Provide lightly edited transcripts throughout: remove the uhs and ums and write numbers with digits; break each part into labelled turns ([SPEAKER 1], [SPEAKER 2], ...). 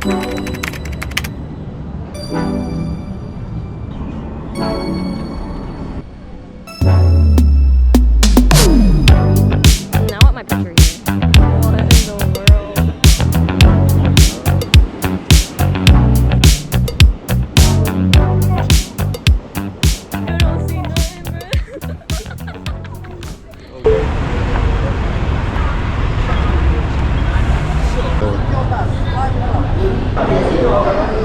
[SPEAKER 1] Now what my picture here? What in the world? I don't see nothing,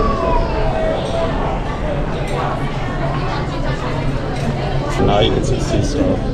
[SPEAKER 2] Now you can see stuff.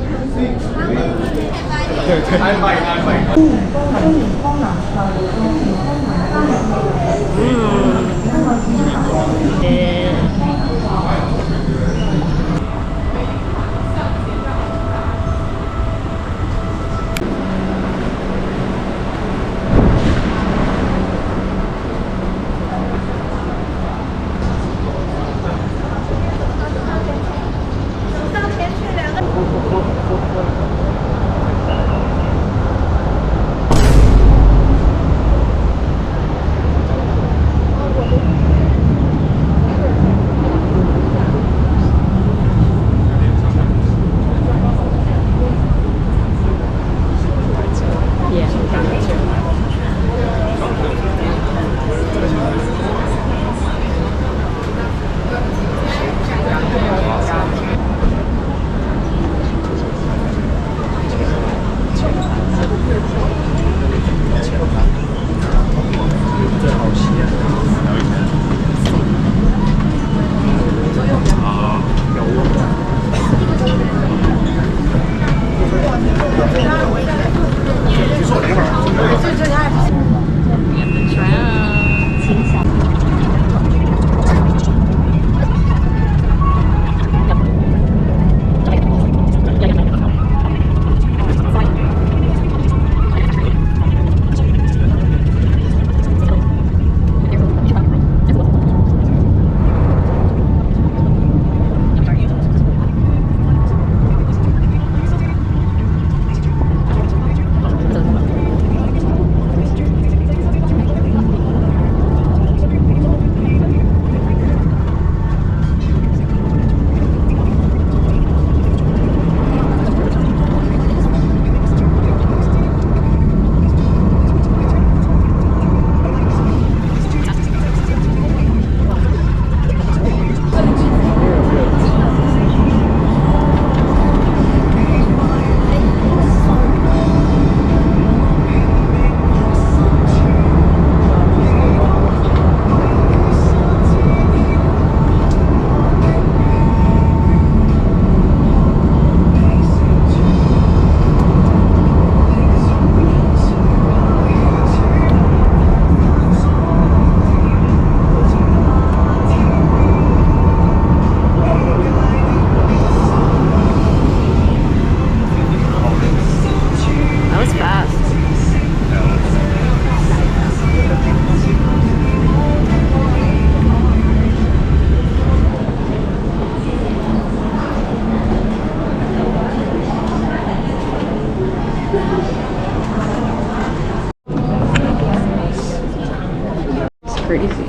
[SPEAKER 1] crazy.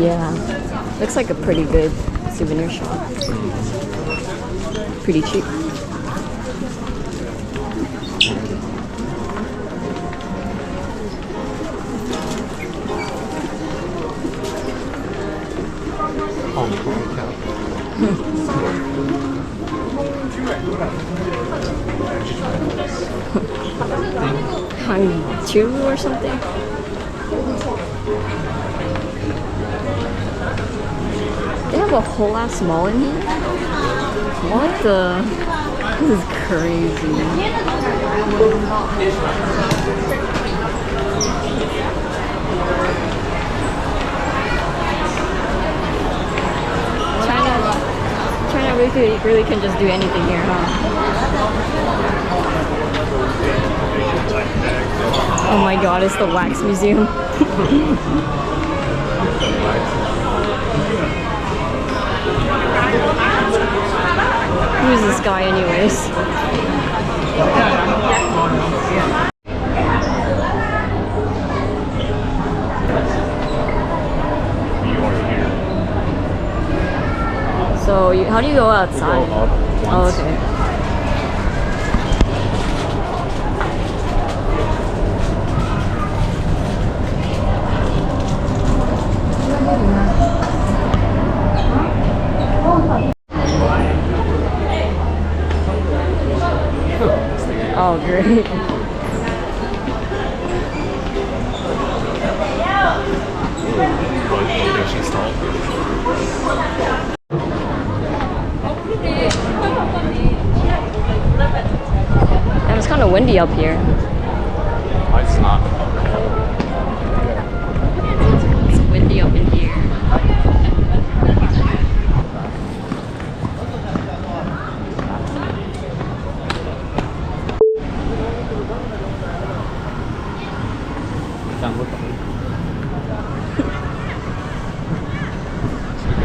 [SPEAKER 1] Yeah, looks like a pretty good souvenir shop. Pretty cheap. Hangzhou or something? They have a whole ass mall in here? What the? This is crazy. China really can just do anything here, huh? Oh my god, it's the wax museum. this guy anyways. So how do you go outside?
[SPEAKER 2] Go up
[SPEAKER 1] Oh,
[SPEAKER 2] once.
[SPEAKER 1] okay. Oh, great.
[SPEAKER 2] Location stall.
[SPEAKER 1] And it's kind of windy up here.
[SPEAKER 2] It's not.
[SPEAKER 1] It's windy up in here.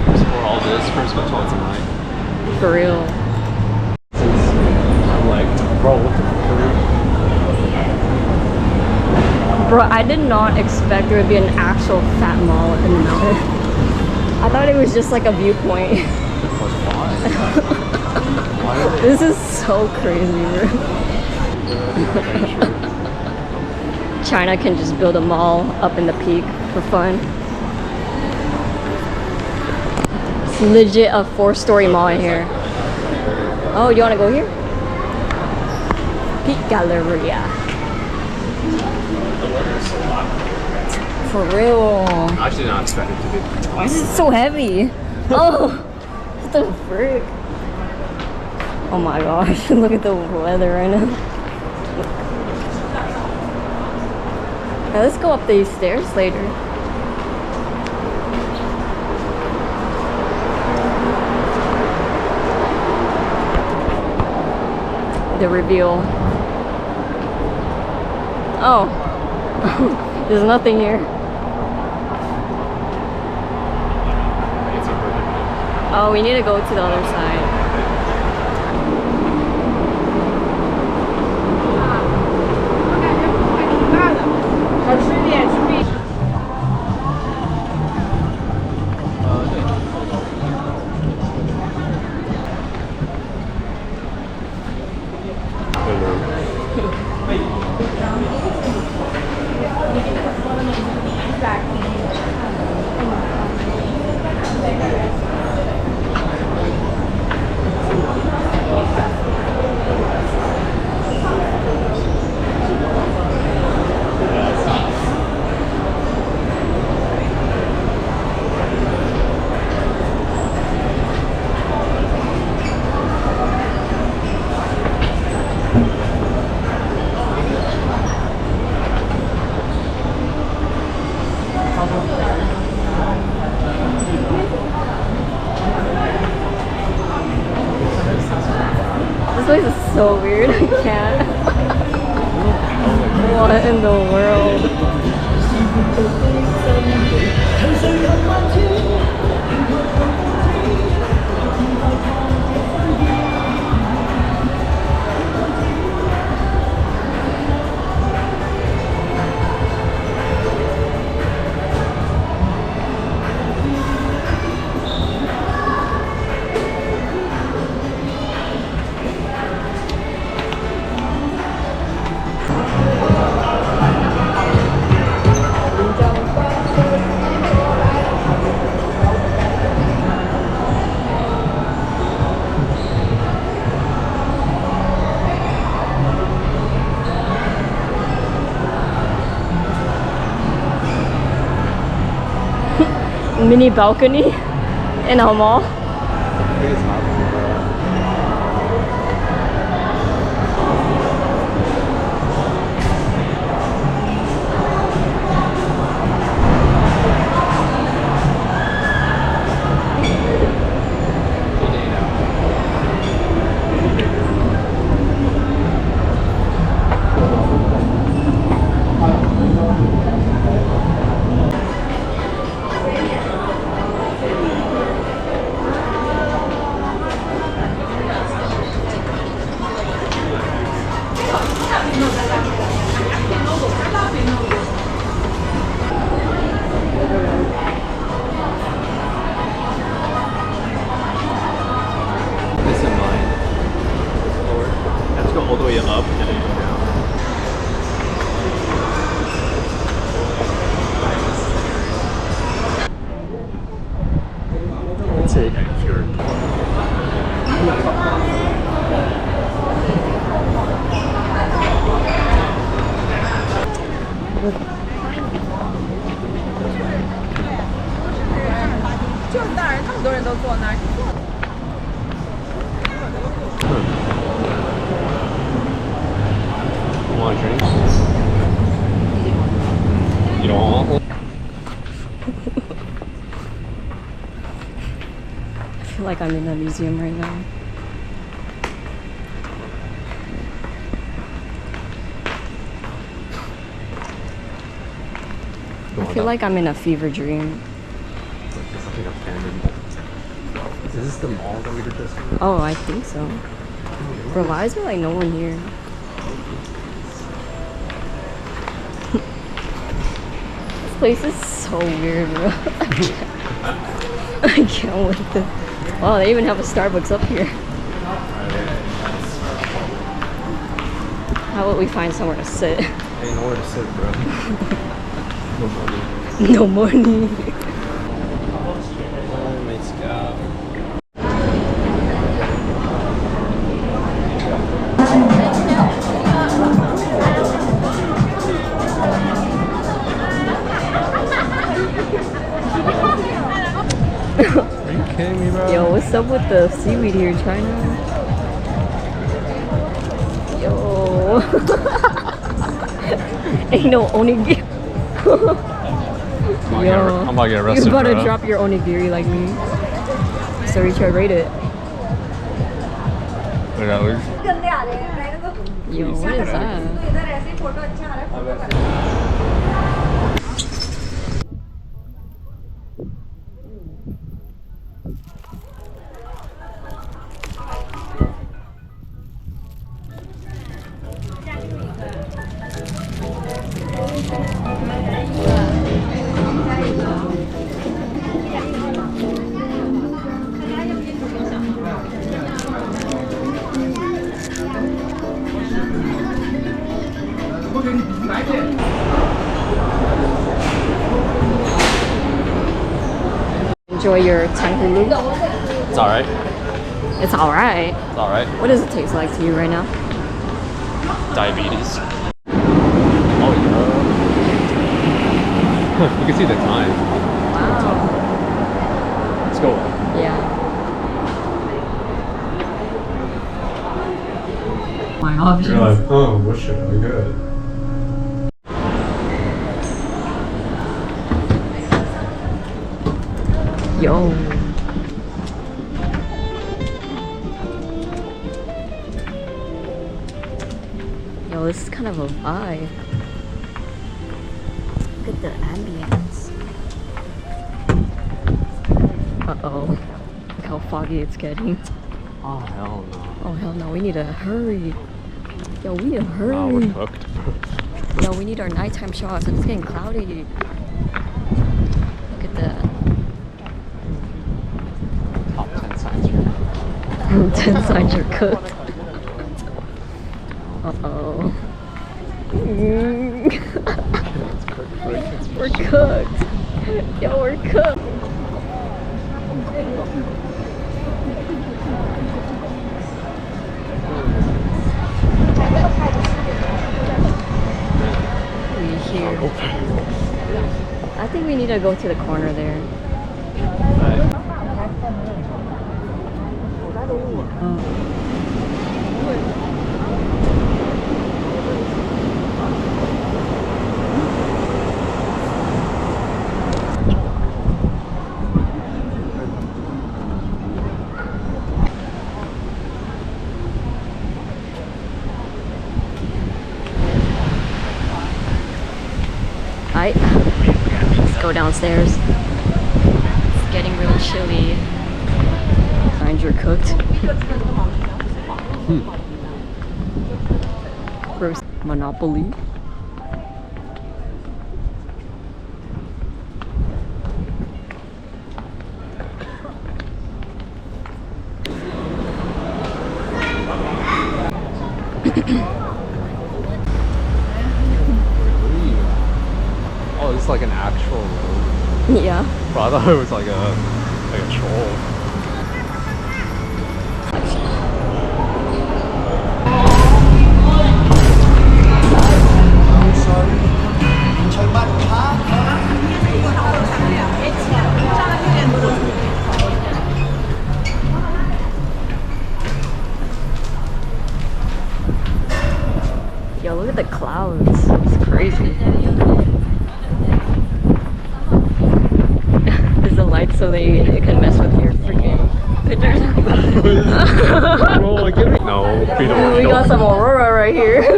[SPEAKER 2] Explore all this for as much as tonight.
[SPEAKER 1] For real.
[SPEAKER 2] I'm like, bro, what the
[SPEAKER 1] Bro, I did not expect there would be an actual fat mall in the mountain. I thought it was just like a viewpoint.
[SPEAKER 2] Why?
[SPEAKER 1] This is so crazy, bro. China can just build a mall up in the peak for fun. It's legit a 4-story mall in here. Oh, you want to go here? Peak Galleria. For real.
[SPEAKER 2] I did not expect it to be.
[SPEAKER 1] Why is it so heavy? Oh, what the frick? Oh my gosh, look at the weather right now. Now let's go up these stairs later. The reveal. Oh, there's nothing here. Oh, we need to go to the other side. This place is so weird. I can't. What in the world? Mini balcony in a mall.
[SPEAKER 2] if you're want a drink? You don't want one?
[SPEAKER 1] I feel like I'm in a museum right now. I feel like I'm in a fever dream.
[SPEAKER 2] It's like a abandoned. Is this the mall that we were just in?
[SPEAKER 1] Oh, I think so. Bro, why is there like no one here? This place is so weird, bro. I can't wait to. Oh, they even have a Starbucks up here. How about we find somewhere to sit?
[SPEAKER 2] Ain't nowhere to sit, bro. No money.
[SPEAKER 1] No money.
[SPEAKER 2] Let's go. Are you kidding me, bro?
[SPEAKER 1] Yo, what's up with the seaweed here in China? Yo. Ain't no onigiri.
[SPEAKER 2] I'm about to get arrested,
[SPEAKER 1] You're about
[SPEAKER 2] bro.
[SPEAKER 1] to drop your onigiri like me. So we should rate it.
[SPEAKER 2] $3.
[SPEAKER 1] Yo, what is that? Enjoy your tanghulu.
[SPEAKER 2] It's alright.
[SPEAKER 1] It's alright.
[SPEAKER 2] It's alright.
[SPEAKER 1] What does it taste like to you right now?
[SPEAKER 2] Diabetes. Oh, yeah. You can see the time.
[SPEAKER 1] Wow.
[SPEAKER 2] Let's go.
[SPEAKER 1] Yeah. My options.
[SPEAKER 2] You're like, oh, what should I get?
[SPEAKER 1] Yo. Yo, this is kind of a vibe. Look at the ambience. Uh-oh. Look how foggy it's getting.
[SPEAKER 2] Oh, hell no.
[SPEAKER 1] Oh, hell no. We need to hurry. Yo, we need to hurry.
[SPEAKER 2] Oh, we're cooked.
[SPEAKER 1] Yo, we need our nighttime shots and it's getting cloudy. Look at that.
[SPEAKER 2] Top 10 signs you're cooked.
[SPEAKER 1] 10 signs you're cooked. Uh-oh. We're cooked. Yo, we're cooked. We here. I think we need to go to the corner there. Alright, let's go downstairs. It's getting really chilly. Find you're cooked. Gross. Monopoly.
[SPEAKER 2] Oh, this is like an actual road.
[SPEAKER 1] Yeah.
[SPEAKER 2] Bro, I thought it was like a troll.
[SPEAKER 1] the clouds. It's crazy. There's the light so they can mess with your freaking pictures.
[SPEAKER 2] No, we don't.
[SPEAKER 1] We got some aurora right here.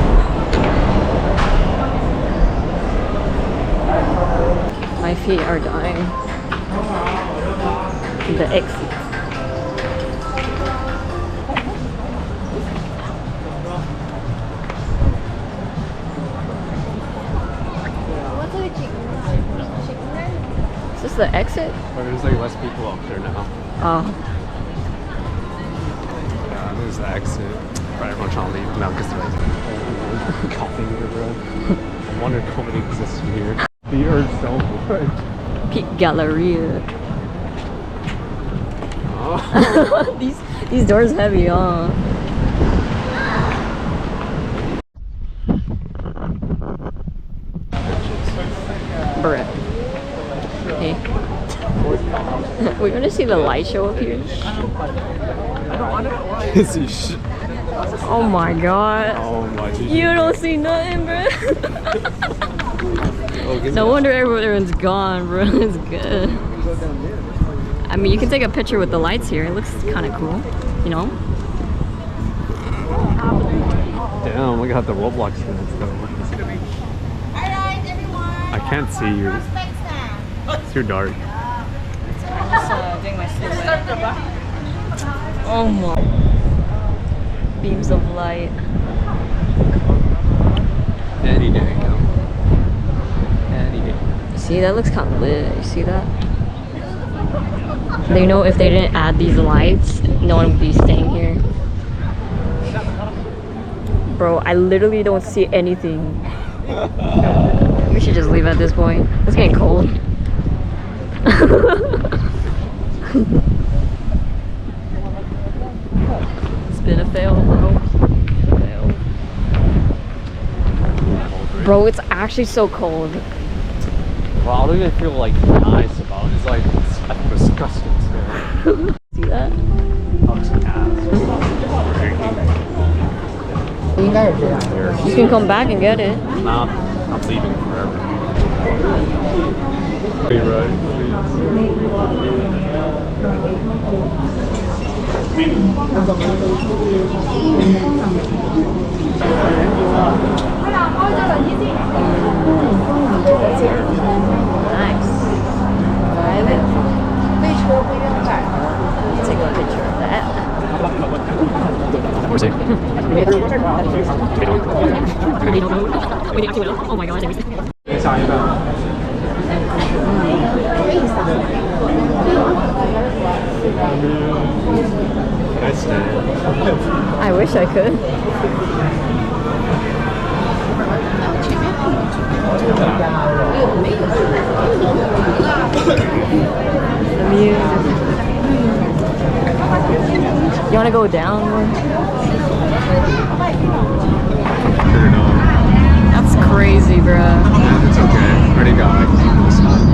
[SPEAKER 1] My feet are dying. The exit. Is this the exit?
[SPEAKER 2] But there's like less people up there now.
[SPEAKER 1] Oh.
[SPEAKER 2] Yeah, there's the exit. Right, everyone's trying to leave now because they're like coughing in the road. I wonder if nobody exists here. The earth so much.
[SPEAKER 1] Peak Galleria.
[SPEAKER 2] Oh.
[SPEAKER 1] These doors heavy, huh? Bruh. Hey. We're gonna see the light show up here. Oh my god.
[SPEAKER 2] Oh my god.
[SPEAKER 1] You don't see nothing, bro.
[SPEAKER 2] Oh,
[SPEAKER 1] No wonder everyone's gone, bro. It's good. I mean, you can take a picture with the lights here. It looks kind of cool, you know?
[SPEAKER 2] Damn, look at the Roblox skins though. I can't see you. It's too dark.
[SPEAKER 1] Doing my silhouette. Oh my. Beams of light.
[SPEAKER 2] Any day, you know? Any day.
[SPEAKER 1] See, that looks kind of lit. You see that? They know if they didn't add these lights, no one would be staying here. Bro, I literally don't see anything. We should just leave at this point. It's getting cold. It's been a fail, bro. Fail. Bro, it's actually so cold.
[SPEAKER 2] Well, I don't even feel like nice about it. It's like it's disgusting still.
[SPEAKER 1] See that? You can come back and get it.
[SPEAKER 2] Nah, I'm leaving forever. You're right,
[SPEAKER 1] Nice. Take a picture of that.
[SPEAKER 2] Where's it?
[SPEAKER 1] Oh my god,
[SPEAKER 2] Nice day.
[SPEAKER 1] I wish I could. The music. You want to go down more?
[SPEAKER 2] Sure, no.
[SPEAKER 1] That's crazy, bruh.
[SPEAKER 2] It's okay. Already got like this one.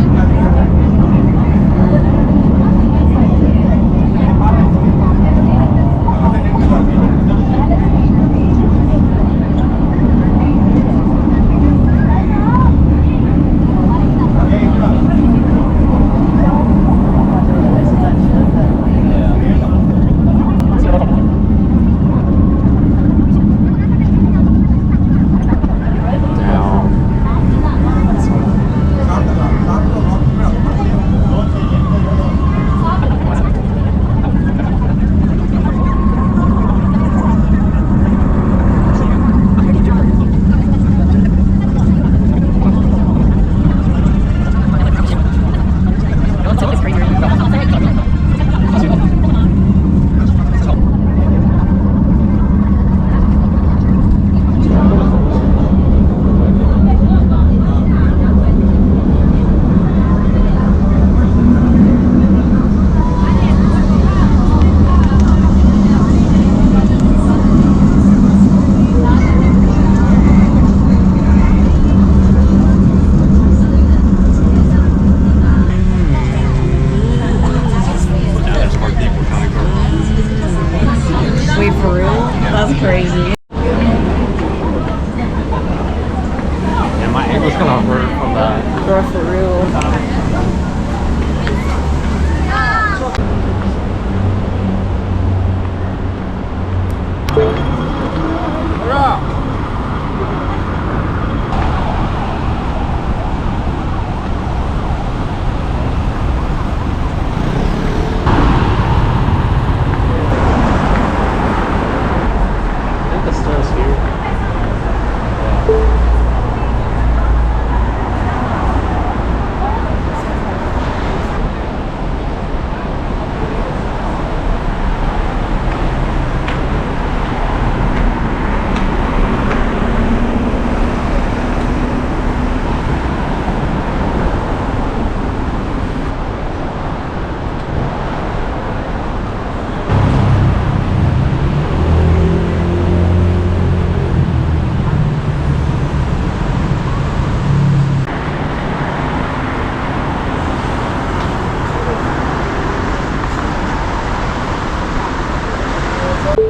[SPEAKER 2] That's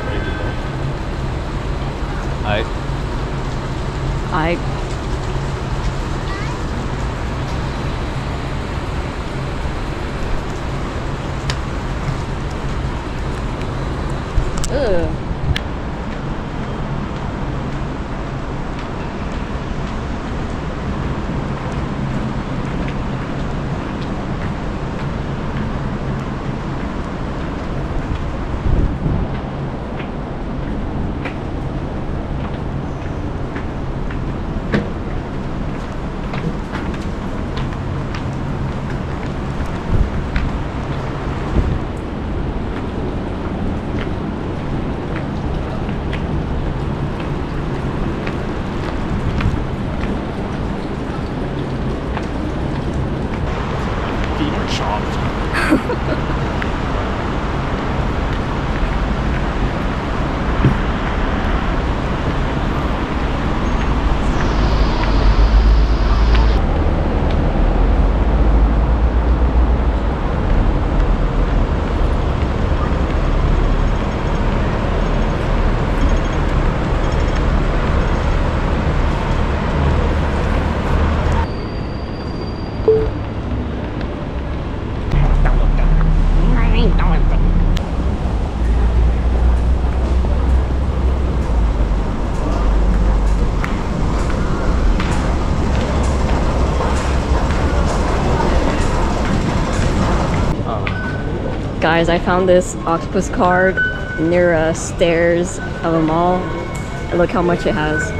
[SPEAKER 2] crazy though.
[SPEAKER 1] I Ugh.
[SPEAKER 2] Feet are chopped.
[SPEAKER 1] Guys, I found this octopus card near stairs of a mall. And look how much it has.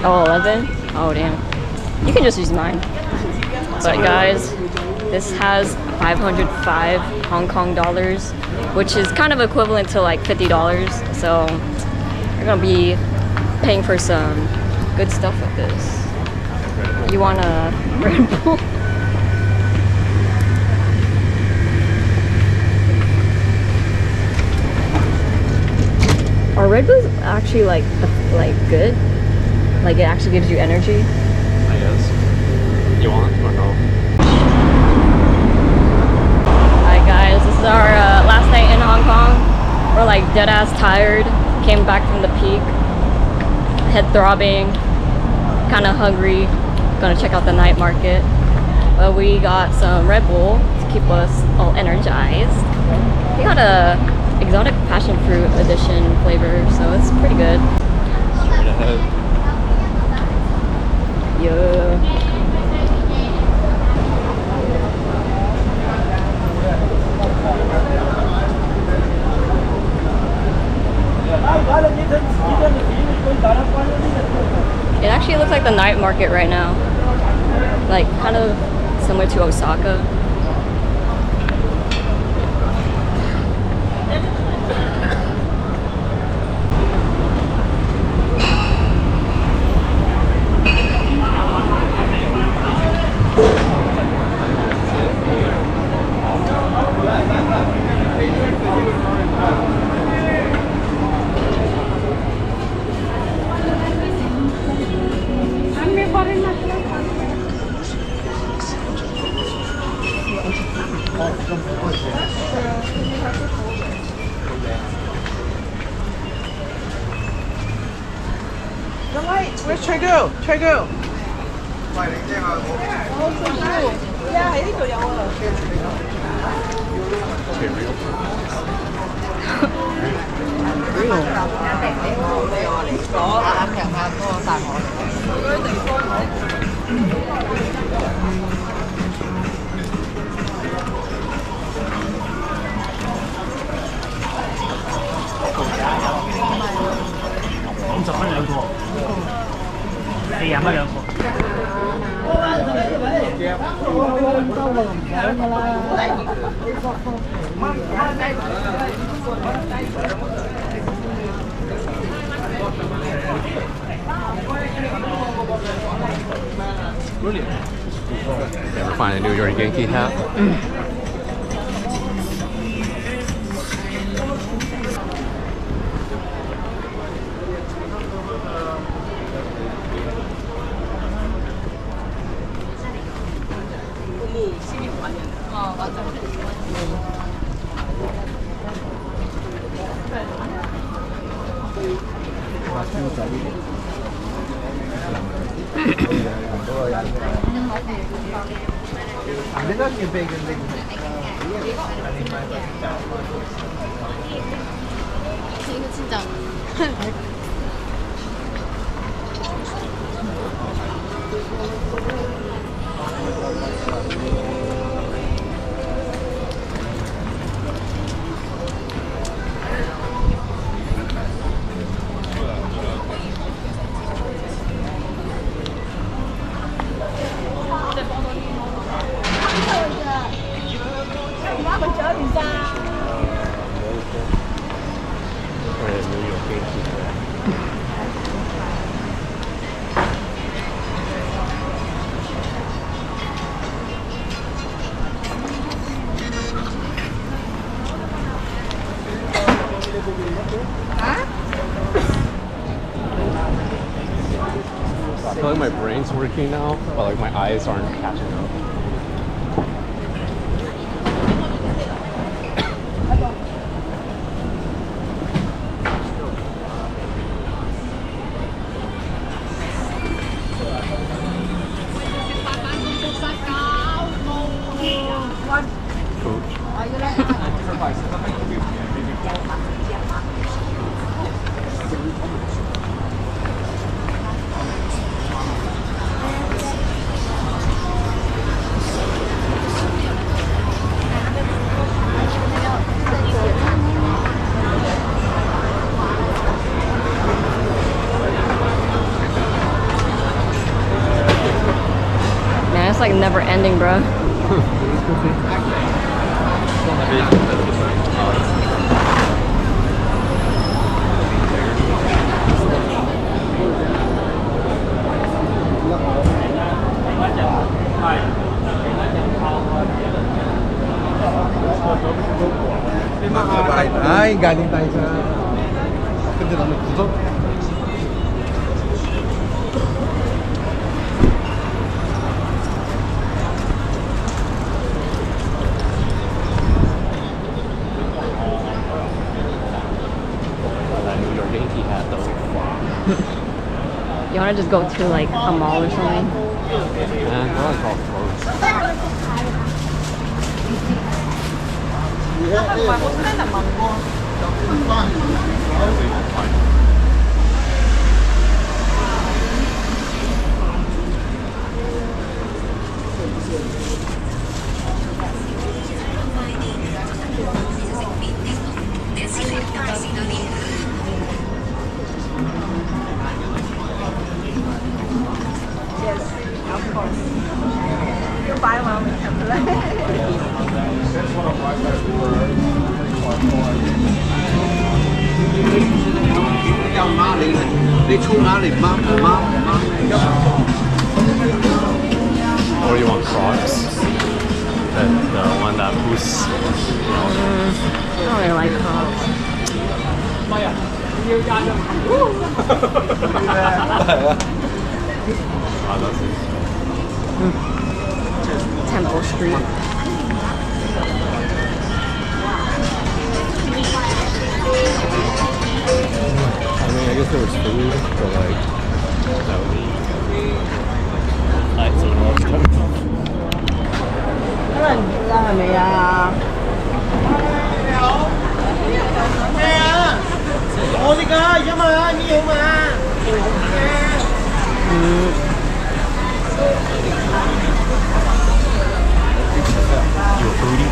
[SPEAKER 1] Oh, 11? Oh, damn. You can just use mine. But guys, this has 505 Hong Kong dollars, which is kind of equivalent to like $50. So you're gonna be paying for some good stuff with this. You want a Red Bull? Are Red Bulls actually like good? Like it actually gives you energy?
[SPEAKER 2] I guess. You want or no?
[SPEAKER 1] Alright guys, this is our last night in Hong Kong. We're like dead ass tired. Came back from the Peak. Head throbbing. Kinda hungry. Gonna check out the night market. But we got some Red Bull to keep us all energized. We got a exotic passion fruit edition flavor, so it's pretty good.
[SPEAKER 2] Straight ahead.
[SPEAKER 1] Yeah. It actually looks like the night market right now. Like kind of similar to Osaka.
[SPEAKER 3] The light. Where's Trey go? Trey go.
[SPEAKER 2] Ever find a New York Yankee hat?
[SPEAKER 4] 이거 진짜.
[SPEAKER 2] I feel like my brain's working now, but like my eyes aren't catching up.
[SPEAKER 1] Man, it's like never ending, bro.
[SPEAKER 3] Ay, galing tayo sa... Ganda lang ito.
[SPEAKER 2] That New York Yankee hat though.
[SPEAKER 1] You wanna just go to like a mall or something?
[SPEAKER 2] Man, we're like all closed. Or you want Crocs? The one that boosts.
[SPEAKER 1] I don't really like Crocs. Temple Street.
[SPEAKER 2] I mean, I guess there was food, but like, that would be. So You're a foodie?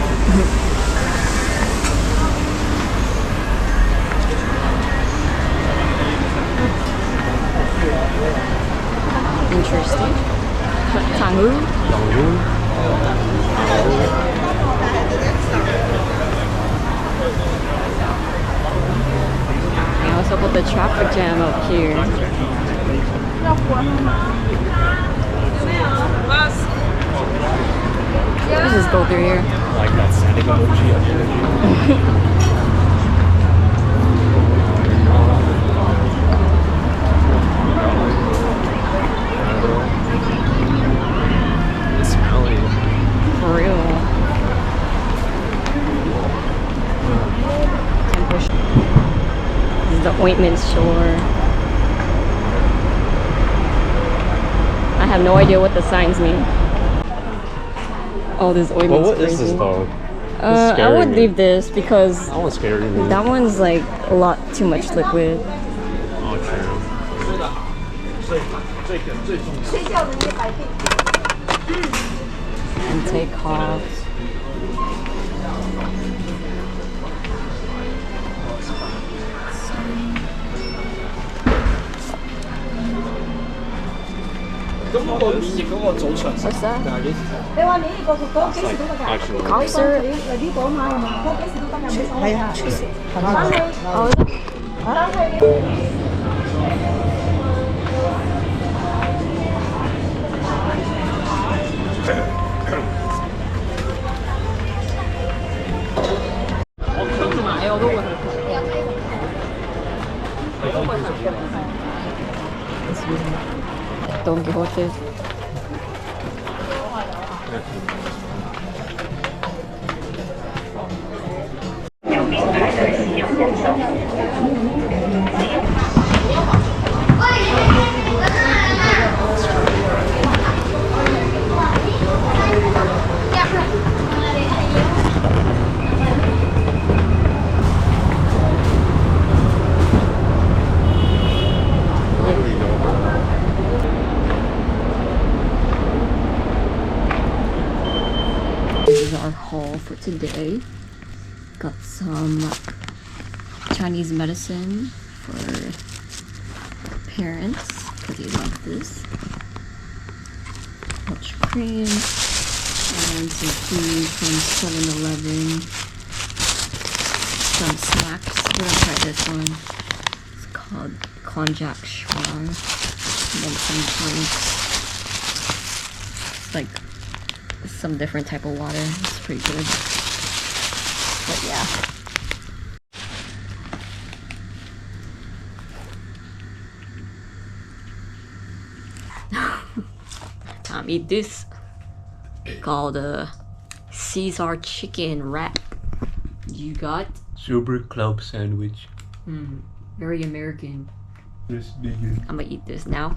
[SPEAKER 1] Interesting. Tanggu. And what's up with the traffic jam up here? Let's just go through here.
[SPEAKER 2] Like that standing emoji of energy. It's smelly.
[SPEAKER 1] For real. Temple. This is the ointment store. have no idea what the signs mean. Oh, this oil
[SPEAKER 2] Well, what
[SPEAKER 1] crazy.
[SPEAKER 2] is this though?
[SPEAKER 1] I would leave this because
[SPEAKER 2] That one's scary me.
[SPEAKER 1] that one's like a lot too much liquid.
[SPEAKER 2] Oh, true.
[SPEAKER 1] And take off. What's that?
[SPEAKER 2] Actually,
[SPEAKER 1] Cough syrup? Oh, is it? Don Quijote. This is our haul for today. Got some Chinese medicine for parents because they love this. Much cream and some food from 7-Eleven. Some snacks. We're gonna try this one. It's called konjac schwa. And then some drinks. It's like some different type of water. It's pretty good. But yeah. Time eat this. Called Caesar chicken wrap. You got
[SPEAKER 2] Super club sandwich.
[SPEAKER 1] very American.
[SPEAKER 2] This bigger.
[SPEAKER 1] I'm gonna eat this now.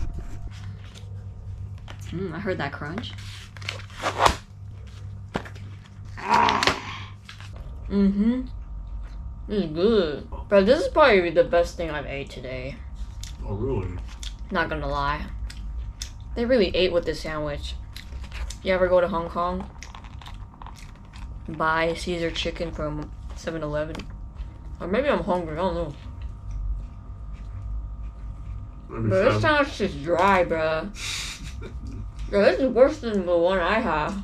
[SPEAKER 1] I heard that crunch. This is good. Bro, this is probably the best thing I've ate today.
[SPEAKER 2] Oh, really?
[SPEAKER 1] Not gonna lie. They really ate with this sandwich. You ever go to Hong Kong? Buy Caesar chicken from 7-Eleven? Or maybe I'm hungry, I don't know. Bro, this sandwich is dry, bro. Bro, this is worse than the one I have.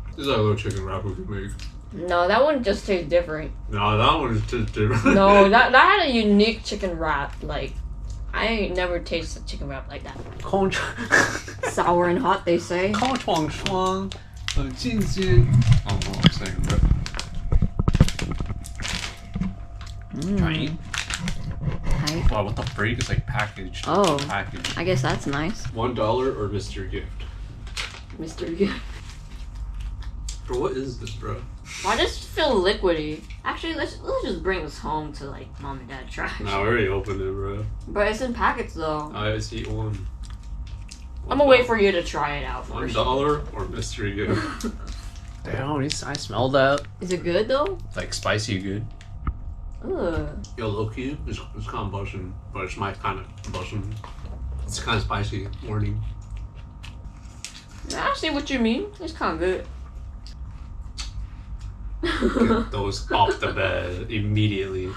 [SPEAKER 3] This is like a little chicken wrap we could make.
[SPEAKER 1] No, that one just tastes different.
[SPEAKER 3] No, that one is just different.
[SPEAKER 1] No, that had a unique chicken wrap. Like, I ain't never tasted chicken wrap like that. Sour and hot, they say.
[SPEAKER 3] 烤窗窗，很新鲜。I don't know what I'm saying, but.
[SPEAKER 2] Right?
[SPEAKER 1] Right.
[SPEAKER 2] Wow, what the freak? It's like packaged.
[SPEAKER 1] Oh.
[SPEAKER 2] Packaged.
[SPEAKER 1] I guess that's nice.
[SPEAKER 3] $1 or Mr. Gift.
[SPEAKER 1] Mr. Gift.
[SPEAKER 3] Bro, what is this, bro?
[SPEAKER 1] Why does it feel liquidy? Actually, let's just bring this home to like mom and dad try.
[SPEAKER 3] Nah, we already opened it, bro.
[SPEAKER 1] But it's in packets though.
[SPEAKER 3] I see one.
[SPEAKER 1] I'm gonna wait for you to try it out first.
[SPEAKER 3] $1 or Mr. Gift.
[SPEAKER 2] Damn, I smell that.
[SPEAKER 1] Is it good though?
[SPEAKER 2] It's like spicy good.
[SPEAKER 1] Ugh.
[SPEAKER 3] Yo, low key, it's kind of busting, but it's my kind of busting. It's kind of spicy. Warning.
[SPEAKER 1] I see what you mean. It's kind of good.
[SPEAKER 3] Get those off the bed immediately.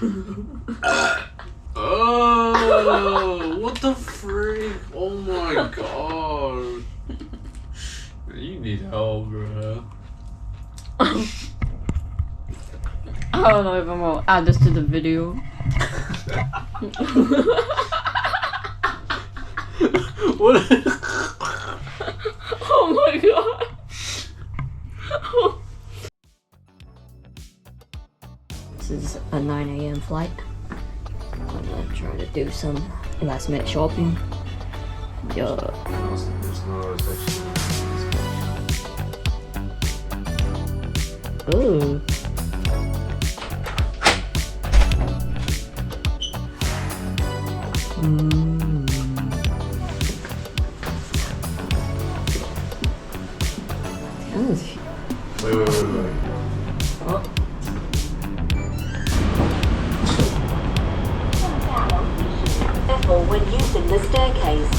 [SPEAKER 3] Oh, what the freak? Oh my god. You need help, bro.
[SPEAKER 1] I don't know if I'm gonna add this to the video.
[SPEAKER 3] What?
[SPEAKER 1] Oh my god. This is a 9 a.m. flight. I'm gonna try to do some last minute shopping. Yo. Ooh.
[SPEAKER 4] the staircase.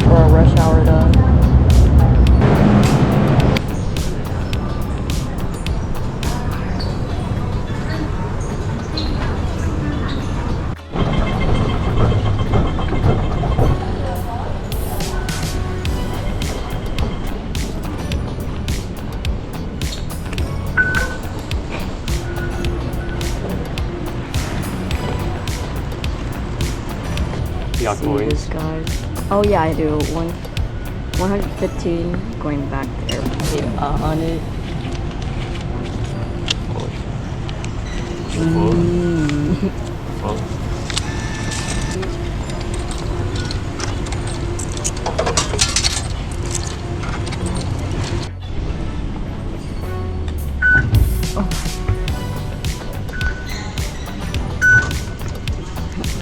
[SPEAKER 1] Or a rush hour done.
[SPEAKER 2] Yeah,
[SPEAKER 1] See this, guys. Oh yeah, I do. 115 going back there. 100.
[SPEAKER 2] Well,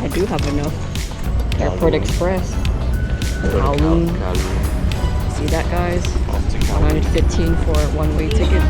[SPEAKER 1] I do have enough. Airport Express. Kowloon. See that, guys? 115 for a one-way ticket.